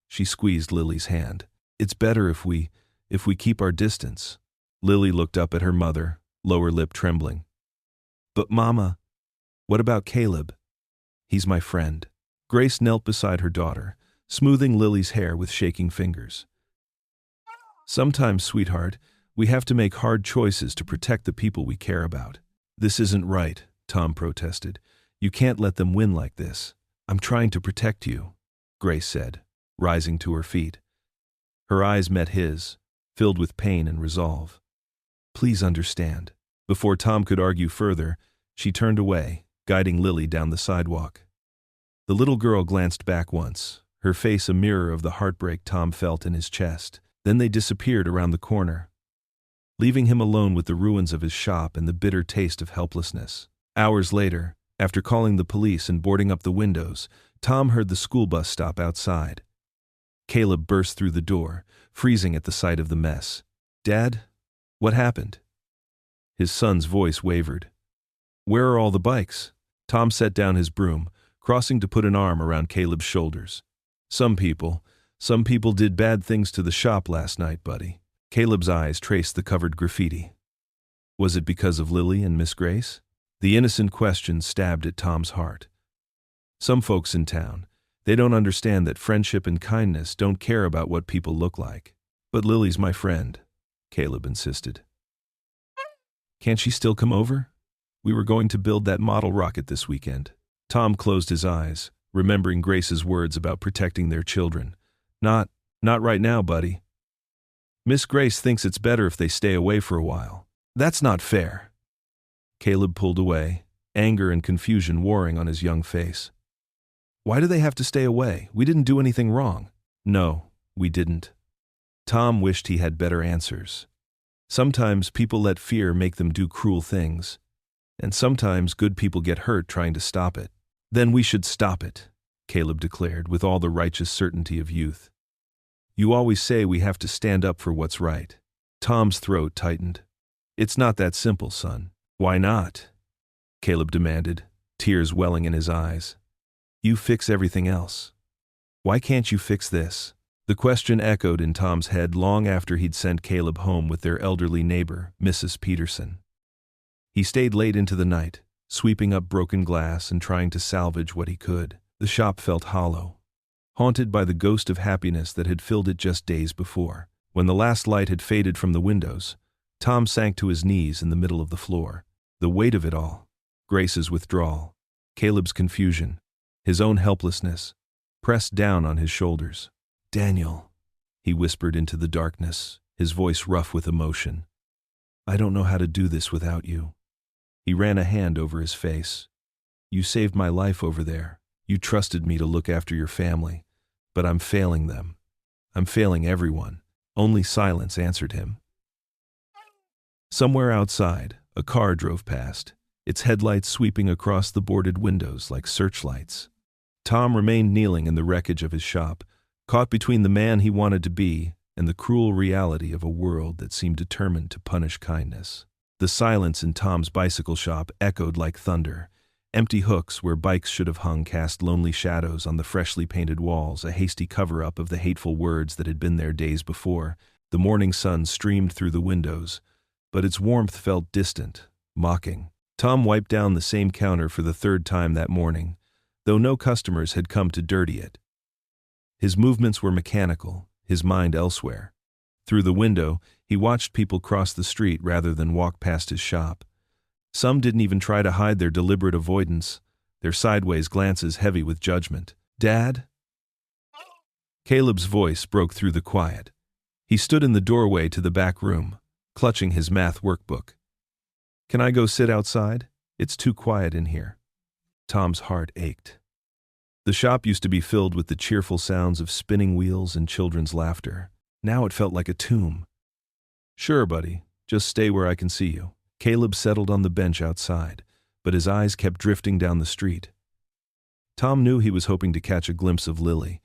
She squeezed Lily's hand. "It's better if we keep our distance." Lily looked up at her mother, lower lip trembling. "But Mama, what about Caleb? He's my friend." Grace knelt beside her daughter, smoothing Lily's hair with shaking fingers. "Sometimes, sweetheart, we have to make hard choices to protect the people we care about." "This isn't right," Tom protested. "You can't let them win like this." "I'm trying to protect you," Grace said, rising to her feet. Her eyes met his, filled with pain and resolve. "Please understand." Before Tom could argue further, she turned away, guiding Lily down the sidewalk. The little girl glanced back once, her face a mirror of the heartbreak Tom felt in his chest. Then they disappeared around the corner, leaving him alone with the ruins of his shop and the bitter taste of helplessness. Hours later, after calling the police and boarding up the windows, Tom heard the school bus stop outside. Caleb burst through the door, freezing at the sight of the mess. "Dad, what happened?" His son's voice wavered. "Where are all the bikes?" Tom set down his broom, crossing to put an arm around Caleb's shoulders. Some people did bad things to the shop last night, buddy." Caleb's eyes traced the covered graffiti. Was it because of Lily and Miss Grace? The innocent question stabbed at Tom's heart. Some folks in town, they don't understand that friendship and kindness don't care about what people look like. "But Lily's my friend," Caleb insisted. "Can't she still come over? We were going to build that model rocket this weekend." Tom closed his eyes, remembering Grace's words about protecting their children. Not right now, buddy. Miss Grace thinks it's better if they stay away for a while." "That's not fair." Caleb pulled away, anger and confusion warring on his young face. "Why do they have to stay away? We didn't do anything wrong." "No, we didn't." Tom wished he had better answers. Sometimes people let fear make them do cruel things, and sometimes good people get hurt trying to stop it. "Then we should stop it," Caleb declared with all the righteous certainty of youth. "You always say we have to stand up for what's right." Tom's throat tightened. "It's not that simple, son." "Why not?" Caleb demanded, tears welling in his eyes. "You fix everything else. Why can't you fix this?" The question echoed in Tom's head long after he'd sent Caleb home with their elderly neighbor, Mrs. Peterson. He stayed late into the night, sweeping up broken glass and trying to salvage what he could. The shop felt hollow, haunted by the ghost of happiness that had filled it just days before. When the last light had faded from the windows, Tom sank to his knees in the middle of the floor. The weight of it all, Grace's withdrawal, Caleb's confusion, his own helplessness, pressed down on his shoulders. "Daniel," he whispered into the darkness, his voice rough with emotion. "I don't know how to do this without you." He ran a hand over his face. "You saved my life over there. You trusted me to look after your family, but I'm failing them. I'm failing everyone." Only silence answered him. Somewhere outside, a car drove past. its headlights sweeping across the boarded windows like searchlights. Tom remained kneeling in the wreckage of his shop, caught between the man he wanted to be and the cruel reality of a world that seemed determined to punish kindness. The silence in Tom's bicycle shop echoed like thunder. Empty hooks where bikes should have hung cast lonely shadows on the freshly painted walls, a hasty cover-up of the hateful words that had been there days before. The morning sun streamed through the windows, but its warmth felt distant, mocking. Tom wiped down the same counter for the third time that morning, though no customers had come to dirty it. His movements were mechanical, his mind elsewhere. Through the window, he watched people cross the street rather than walk past his shop. Some didn't even try to hide their deliberate avoidance, their sideways glances heavy with judgment. "Dad?" Caleb's voice broke through the quiet. He stood in the doorway to the back room, clutching his math workbook. "Can I go sit outside? It's too quiet in here." Tom's heart ached. The shop used to be filled with the cheerful sounds of spinning wheels and children's laughter. Now it felt like a tomb. "Sure, buddy. Just stay where I can see you." Caleb settled on the bench outside, but his eyes kept drifting down the street. Tom knew he was hoping to catch a glimpse of Lily.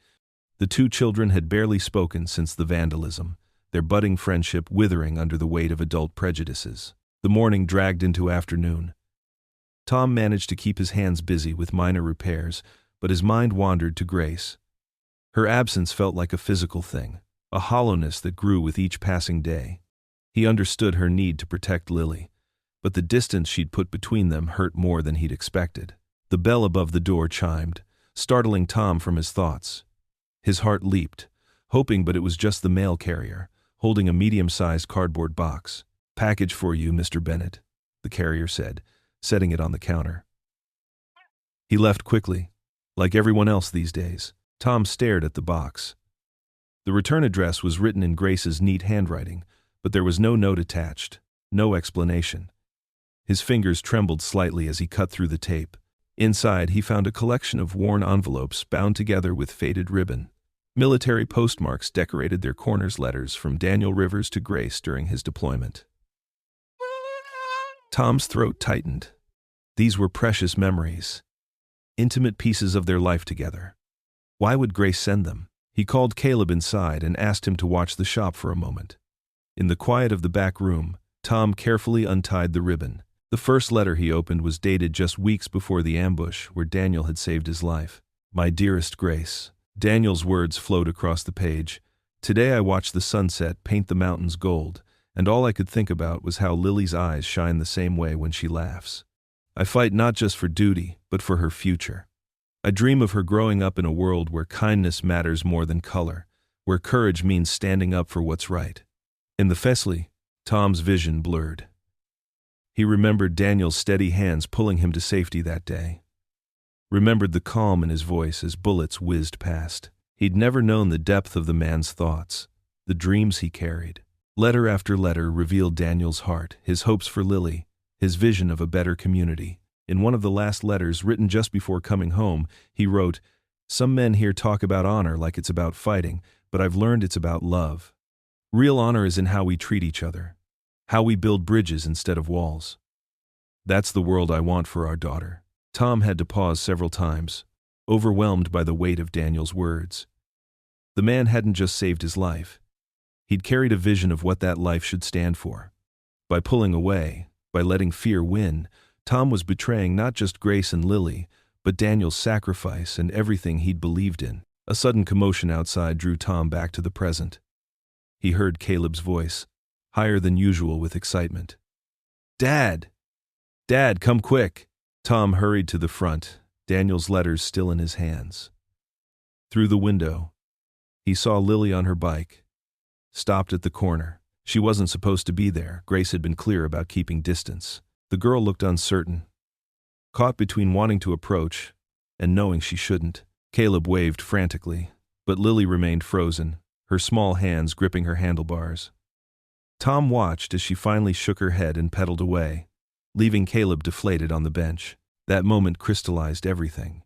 The two children had barely spoken since the vandalism, their budding friendship withering under the weight of adult prejudices. The morning dragged into afternoon. Tom managed to keep his hands busy with minor repairs, but his mind wandered to Grace. Her absence felt like a physical thing, a hollowness that grew with each passing day. He understood her need to protect Lily, but the distance she'd put between them hurt more than he'd expected. The bell above the door chimed, startling Tom from his thoughts. His heart leaped, hoping but it was just the mail carrier, holding a medium-sized cardboard box. "Package for you, Mr. Bennett," the carrier said, setting it on the counter. He left quickly. Like everyone else these days, Tom stared at the box. The return address was written in Grace's neat handwriting, but there was no note attached, no explanation. His fingers trembled slightly as he cut through the tape. Inside, he found a collection of worn envelopes bound together with faded ribbon. Military postmarks decorated their corners, letters from Daniel Rivers to Grace during his deployment. Tom's throat tightened. These were precious memories, intimate pieces of their life together. Why would Grace send them? He called Caleb inside and asked him to watch the shop for a moment. In the quiet of the back room, Tom carefully untied the ribbon. The first letter he opened was dated just weeks before the ambush where Daniel had saved his life. "My dearest Grace." Daniel's words flowed across the page. "Today I watched the sunset paint the mountains gold, and all I could think about was how Lily's eyes shine the same way when she laughs. I fight not just for duty, but for her future. I dream of her growing up in a world where kindness matters more than color, where courage means standing up for what's right." In the Fesley, Tom's vision blurred. He remembered Daniel's steady hands pulling him to safety that day. Remembered the calm in his voice as bullets whizzed past. He'd never known the depth of the man's thoughts, the dreams he carried. Letter after letter revealed Daniel's heart, his hopes for Lily, his vision of a better community. In one of the last letters, written just before coming home, he wrote, "Some men here talk about honor like it's about fighting, but I've learned it's about love. Real honor is in how we treat each other, how we build bridges instead of walls. That's the world I want for our daughter." Tom had to pause several times, overwhelmed by the weight of Daniel's words. The man hadn't just saved his life. He'd carried a vision of what that life should stand for. By pulling away, by letting fear win, Tom was betraying not just Grace and Lily, but Daniel's sacrifice and everything he'd believed in. A sudden commotion outside drew Tom back to the present. He heard Caleb's voice, higher than usual with excitement. "Dad! Dad, come quick!" Tom hurried to the front, Daniel's letters still in his hands. Through the window, he saw Lily on her bike, stopped at the corner. She wasn't supposed to be there. Grace had been clear about keeping distance. The girl looked uncertain, caught between wanting to approach and knowing she shouldn't. Caleb waved frantically, but Lily remained frozen, her small hands gripping her handlebars. Tom watched as she finally shook her head and pedaled away, leaving Caleb deflated on the bench. That moment crystallized everything.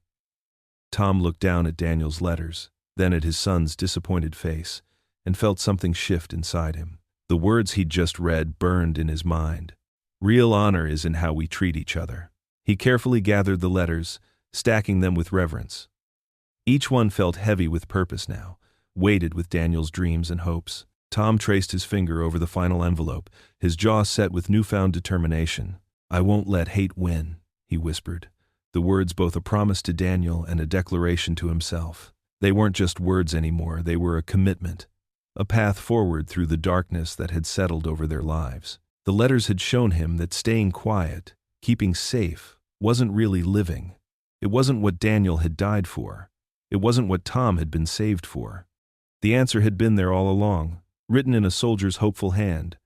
Tom looked down at Daniel's letters, then at his son's disappointed face, and felt something shift inside him. The words he'd just read burned in his mind. Real honor is in how we treat each other. He carefully gathered the letters, stacking them with reverence. Each one felt heavy with purpose now, weighted with Daniel's dreams and hopes. Tom traced his finger over the final envelope, his jaw set with newfound determination. "I won't let hate win," he whispered, the words both a promise to Daniel and a declaration to himself. They weren't just words anymore, they were a commitment, a path forward through the darkness that had settled over their lives. The letters had shown him that staying quiet, keeping safe, wasn't really living. It wasn't what Daniel had died for. It wasn't what Tom had been saved for. The answer had been there all along, written in a soldier's hopeful hand.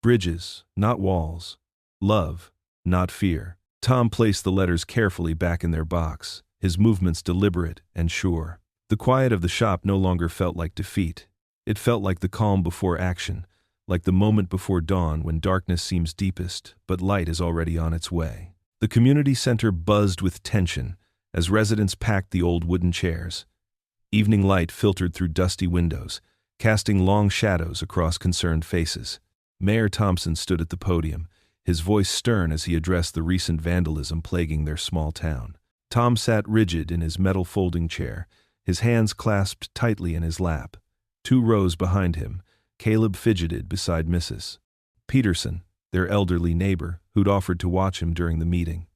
Bridges, not walls. Love, not fear. Tom placed the letters carefully back in their box, his movements deliberate and sure. The quiet of the shop no longer felt like defeat. It felt like the calm before action, like the moment before dawn when darkness seems deepest, but light is already on its way. The community center buzzed with tension as residents packed the old wooden chairs. Evening light filtered through dusty windows, casting long shadows across concerned faces. Mayor Thompson stood at the podium, his voice stern as he addressed the recent vandalism plaguing their small town. Tom sat rigid in his metal folding chair, his hands clasped tightly in his lap. 2 rows behind him, Caleb fidgeted beside Mrs. Peterson, their elderly neighbor, who'd offered to watch him during the meeting.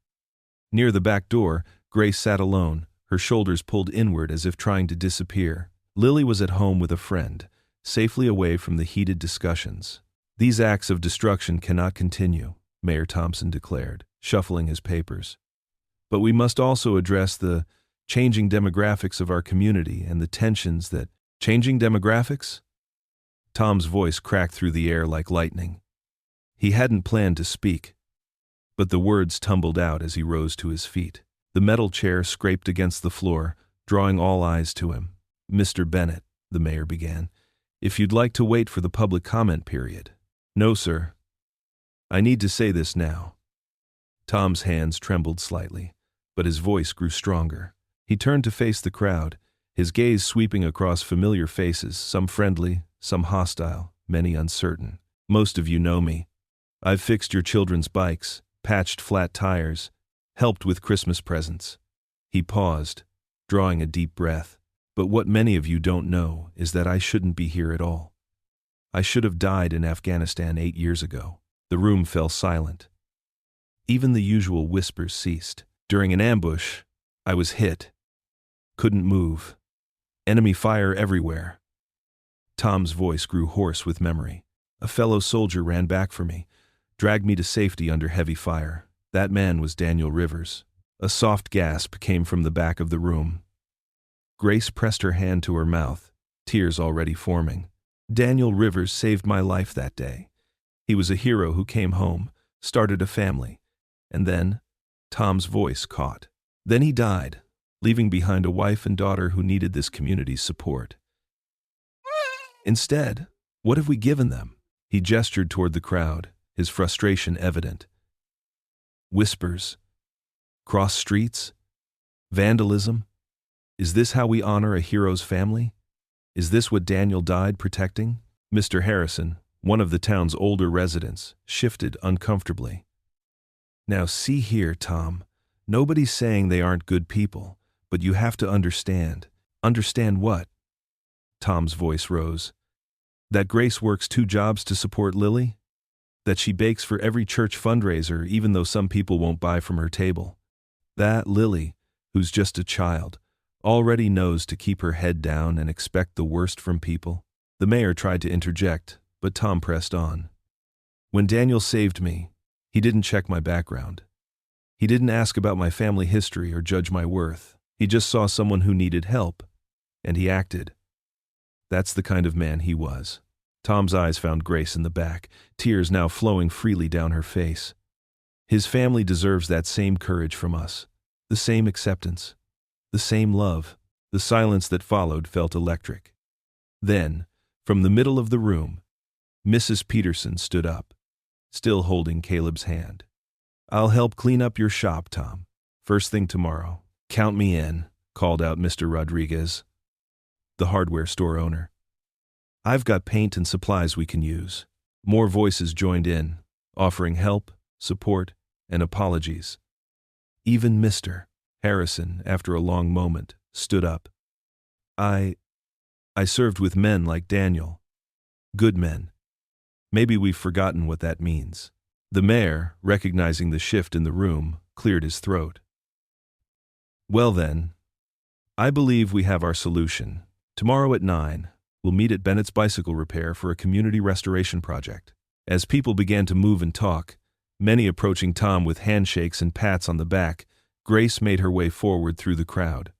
Near the back door, Grace sat alone, her shoulders pulled inward as if trying to disappear. Lily was at home with a friend, safely away from the heated discussions. "These acts of destruction cannot continue," Mayor Thompson declared, shuffling his papers. "But we must also address the changing demographics of our community and the tensions that—" "Changing demographics?" Tom's voice cracked through the air like lightning. He hadn't planned to speak, but the words tumbled out as he rose to his feet. The metal chair scraped against the floor, drawing all eyes to him. "Mr. Bennett," the mayor began, "if you'd like to wait for the public comment period." "No, sir. I need to say this now." Tom's hands trembled slightly, but his voice grew stronger. He turned to face the crowd, his gaze sweeping across familiar faces, some friendly, some hostile, many uncertain. "Most of you know me. I've fixed your children's bikes, patched flat tires, helped with Christmas presents." He paused, drawing a deep breath. "But what many of you don't know is that I shouldn't be here at all. I should have died in Afghanistan 8 years ago." The room fell silent. Even the usual whispers ceased. "During an ambush, I was hit. Couldn't move. Enemy fire everywhere." Tom's voice grew hoarse with memory. "A fellow soldier ran back for me, dragged me to safety under heavy fire. That man was Daniel Rivers." A soft gasp came from the back of the room. Grace pressed her hand to her mouth, tears already forming. "Daniel Rivers saved my life that day. He was a hero who came home, started a family, and then—" Tom's voice caught. "Then he died, leaving behind a wife and daughter who needed this community's support. Instead, what have we given them?" He gestured toward the crowd, his frustration evident. "Whispers. Cross streets. Vandalism. Is this how we honor a hero's family? Is this what Daniel died protecting?" Mr. Harrison, one of the town's older residents, shifted uncomfortably. "Now see here, Tom. Nobody's saying they aren't good people, but you have to understand." "Understand what?" Tom's voice rose. "That Grace works 2 jobs to support Lily? That she bakes for every church fundraiser even though some people won't buy from her table? That Lily, who's just a child, already knows to keep her head down and expect the worst from people?" The mayor tried to interject, but Tom pressed on. "When Daniel saved me, he didn't check my background. He didn't ask about my family history or judge my worth. He just saw someone who needed help, and he acted. That's the kind of man he was." Tom's eyes found Grace in the back, tears now flowing freely down her face. "His family deserves that same courage from us, the same acceptance, the same love." The silence that followed felt electric. Then, from the middle of the room, Mrs. Peterson stood up, still holding Caleb's hand. "I'll help clean up your shop, Tom. First thing tomorrow." "Count me in," called out Mr. Rodriguez, the hardware store owner. "I've got paint and supplies we can use." More voices joined in, offering help, support, and apologies. Even Mr. Harrison, after a long moment, stood up. I served with men like Daniel. Good men. Maybe we've forgotten what that means." The mayor, recognizing the shift in the room, cleared his throat. "Well then, I believe we have our solution. Tomorrow at 9, we'll meet at Bennett's Bicycle Repair for a community restoration project." As people began to move and talk, many approaching Tom with handshakes and pats on the back, Grace made her way forward through the crowd.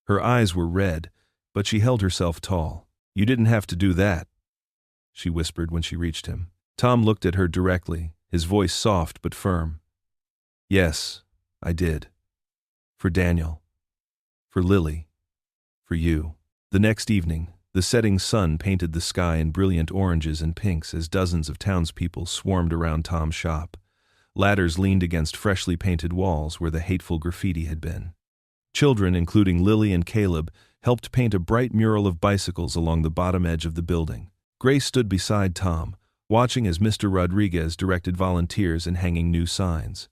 Her eyes were red, but she held herself tall. "You didn't have to do that," she whispered when she reached him. Tom looked at her directly, his voice soft but firm. "Yes, I did. For Daniel. For Lily. For you." The next evening, the setting sun painted the sky in brilliant oranges and pinks as dozens of townspeople swarmed around Tom's shop. Ladders leaned against freshly painted walls where the hateful graffiti had been. Children, including Lily and Caleb, helped paint a bright mural of bicycles along the bottom edge of the building. Grace stood beside Tom, watching as Mr. Rodriguez directed volunteers in hanging new signs.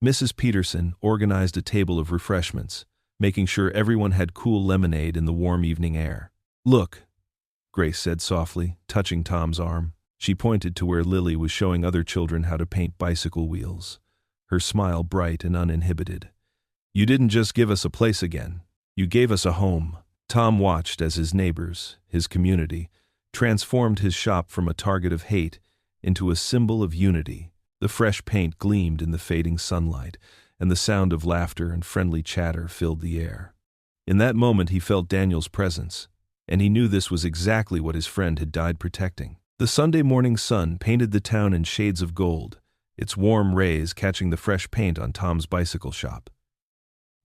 Mrs. Peterson organized a table of refreshments, making sure everyone had cool lemonade in the warm evening air. "Look," Grace said softly, touching Tom's arm. She pointed to where Lily was showing other children how to paint bicycle wheels, her smile bright and uninhibited. "You didn't just give us a place again. You gave us a home." Tom watched as his neighbors, his community, transformed his shop from a target of hate into a symbol of unity. The fresh paint gleamed in the fading sunlight, and the sound of laughter and friendly chatter filled the air. In that moment he felt Daniel's presence, and he knew this was exactly what his friend had died protecting. The Sunday morning sun painted the town in shades of gold, its warm rays catching the fresh paint on Tom's bicycle shop.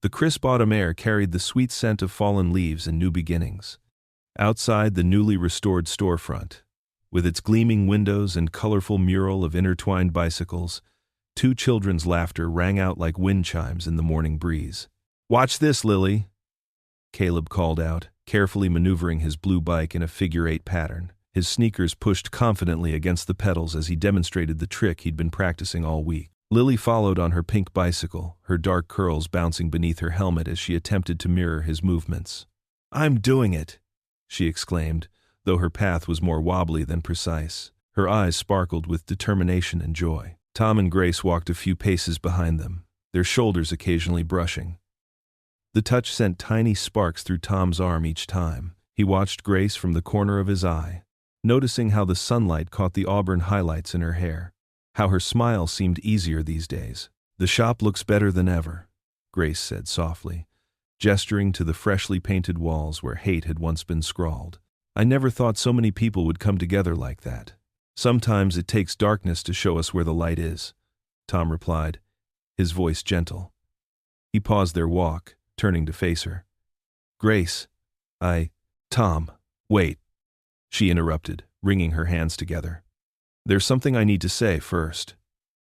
The crisp autumn air carried the sweet scent of fallen leaves and new beginnings. Outside the newly restored storefront, with its gleaming windows and colorful mural of intertwined bicycles, two children's laughter rang out like wind chimes in the morning breeze. "Watch this, Lily," Caleb called out, carefully maneuvering his blue bike in a figure-8 pattern. His sneakers pushed confidently against the pedals as he demonstrated the trick he'd been practicing all week. Lily followed on her pink bicycle, her dark curls bouncing beneath her helmet as she attempted to mirror his movements. "I'm doing it," she exclaimed, though her path was more wobbly than precise. Her eyes sparkled with determination and joy. Tom and Grace walked a few paces behind them, their shoulders occasionally brushing. The touch sent tiny sparks through Tom's arm each time. He watched Grace from the corner of his eye, noticing how the sunlight caught the auburn highlights in her hair, how her smile seemed easier these days. "The shop looks better than ever," Grace said softly, gesturing to the freshly painted walls where hate had once been scrawled. "I never thought so many people would come together like that." "Sometimes it takes darkness to show us where the light is," Tom replied, his voice gentle. He paused their walk, turning to face her. "Grace, Tom, wait," she interrupted, wringing her hands together. "There's something I need to say first."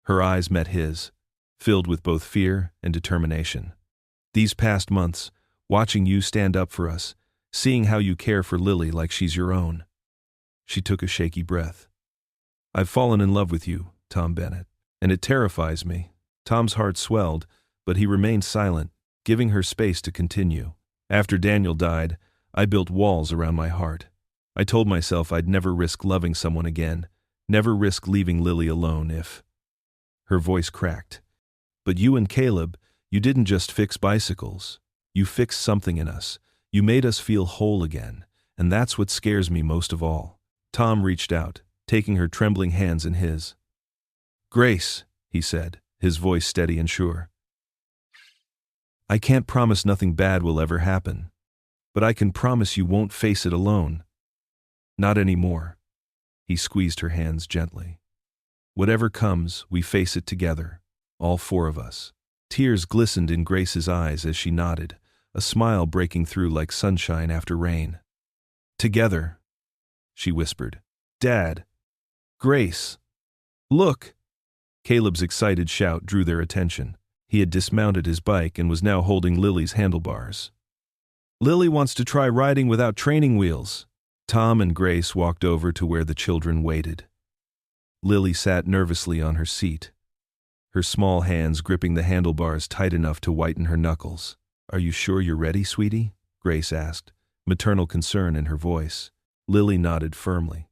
Her eyes met his, filled with both fear and determination. "These past months, watching you stand up for us, seeing how you care for Lily like she's your own." She took a shaky breath. "I've fallen in love with you, Tom Bennett, and it terrifies me." Tom's heart swelled, but he remained silent, giving her space to continue. "After Daniel died, I built walls around my heart. I told myself I'd never risk loving someone again, never risk leaving Lily alone if—" Her voice cracked. "But you and Caleb, you didn't just fix bicycles. You fixed something in us. You made us feel whole again, and that's what scares me most of all." Tom reached out, taking her trembling hands in his. "Grace," he said, his voice steady and sure. "I can't promise nothing bad will ever happen, but I can promise you won't face it alone. Not anymore." He squeezed her hands gently. "Whatever comes, we face it together, all four of us." Tears glistened in Grace's eyes as she nodded, a smile breaking through like sunshine after rain. "Together," she whispered. "Dad! Grace! Look!" Caleb's excited shout drew their attention. He had dismounted his bike and was now holding Lily's handlebars. "Lily wants to try riding without training wheels." Tom and Grace walked over to where the children waited. Lily sat nervously on her seat, her small hands gripping the handlebars tight enough to whiten her knuckles. "Are you sure you're ready, sweetie?" Grace asked, maternal concern in her voice. Lily nodded firmly.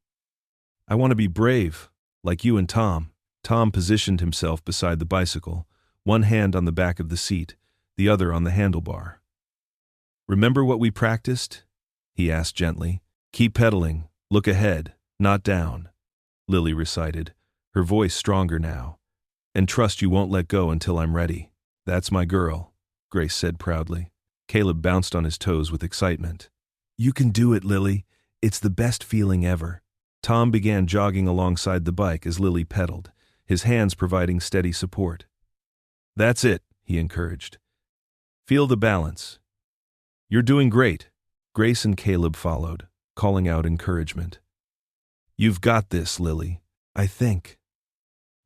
"I want to be brave, like you and Tom." Tom positioned himself beside the bicycle, one hand on the back of the seat, the other on the handlebar. "Remember what we practiced?" he asked gently. "Keep pedaling, look ahead, not down," Lily recited, her voice stronger now. "And trust you won't let go until I'm ready." "That's my girl," Grace said proudly. Caleb bounced on his toes with excitement. "You can do it, Lily. It's the best feeling ever." Tom began jogging alongside the bike as Lily pedaled, his hands providing steady support. "That's it," he encouraged. "Feel the balance. You're doing great." Grace and Caleb followed, calling out encouragement. "You've got this, Lily, I think,"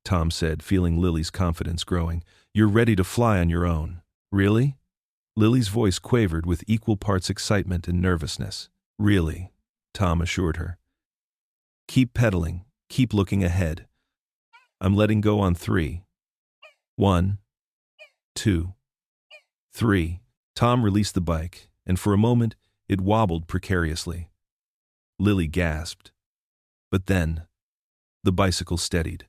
Tom said, feeling Lily's confidence growing. "You're ready to fly on your own." "Really?" Lily's voice quavered with equal parts excitement and nervousness. "Really," Tom assured her. "Keep pedaling, keep looking ahead. I'm letting go on 3. 1, 2, 3. Tom released the bike, and for a moment, it wobbled precariously. Lily gasped. But then, the bicycle steadied.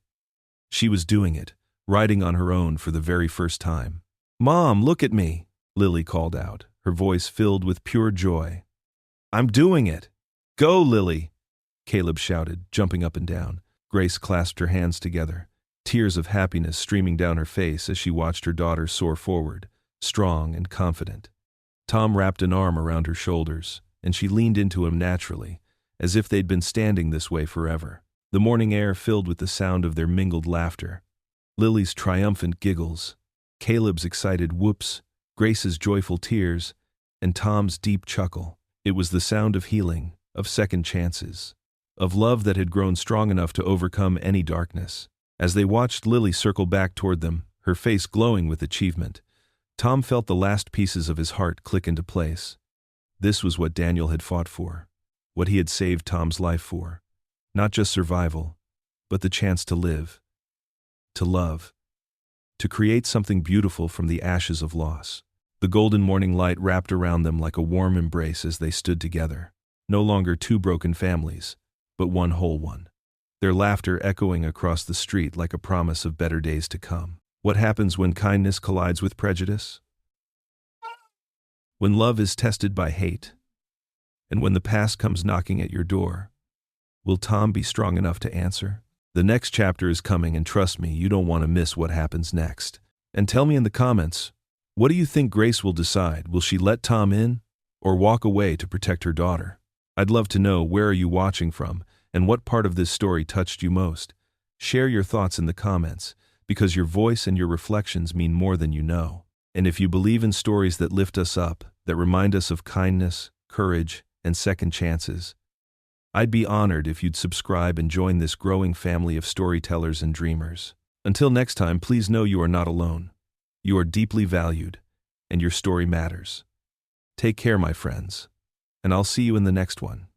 She was doing it, riding on her own for the very first time. "Mom, look at me," Lily called out, her voice filled with pure joy. "I'm doing it." "Go, Lily," Caleb shouted, jumping up and down. Grace clasped her hands together, tears of happiness streaming down her face as she watched her daughter soar forward, strong and confident. Tom wrapped an arm around her shoulders, and she leaned into him naturally, as if they'd been standing this way forever. The morning air filled with the sound of their mingled laughter. Lily's triumphant giggles, Caleb's excited whoops, Grace's joyful tears, and Tom's deep chuckle. It was the sound of healing, of second chances, of love that had grown strong enough to overcome any darkness. As they watched Lily circle back toward them, her face glowing with achievement, Tom felt the last pieces of his heart click into place. This was what Daniel had fought for, what he had saved Tom's life for. Not just survival, but the chance to live, to love, to create something beautiful from the ashes of loss. The golden morning light wrapped around them like a warm embrace as they stood together, no longer two broken families, but one whole one. Their laughter echoing across the street like a promise of better days to come. What happens when kindness collides with prejudice? When love is tested by hate, and when the past comes knocking at your door, will Tom be strong enough to answer? The next chapter is coming, and trust me, you don't want to miss what happens next. And tell me in the comments, what do you think Grace will decide? Will she let Tom in, or walk away to protect her daughter? I'd love to know, where are you watching from, and what part of this story touched you most? Share your thoughts in the comments, because your voice and your reflections mean more than you know. And if you believe in stories that lift us up, that remind us of kindness, courage, and second chances, I'd be honored if you'd subscribe and join this growing family of storytellers and dreamers. Until next time, please know you are not alone. You are deeply valued, and your story matters. Take care, my friends, and I'll see you in the next one.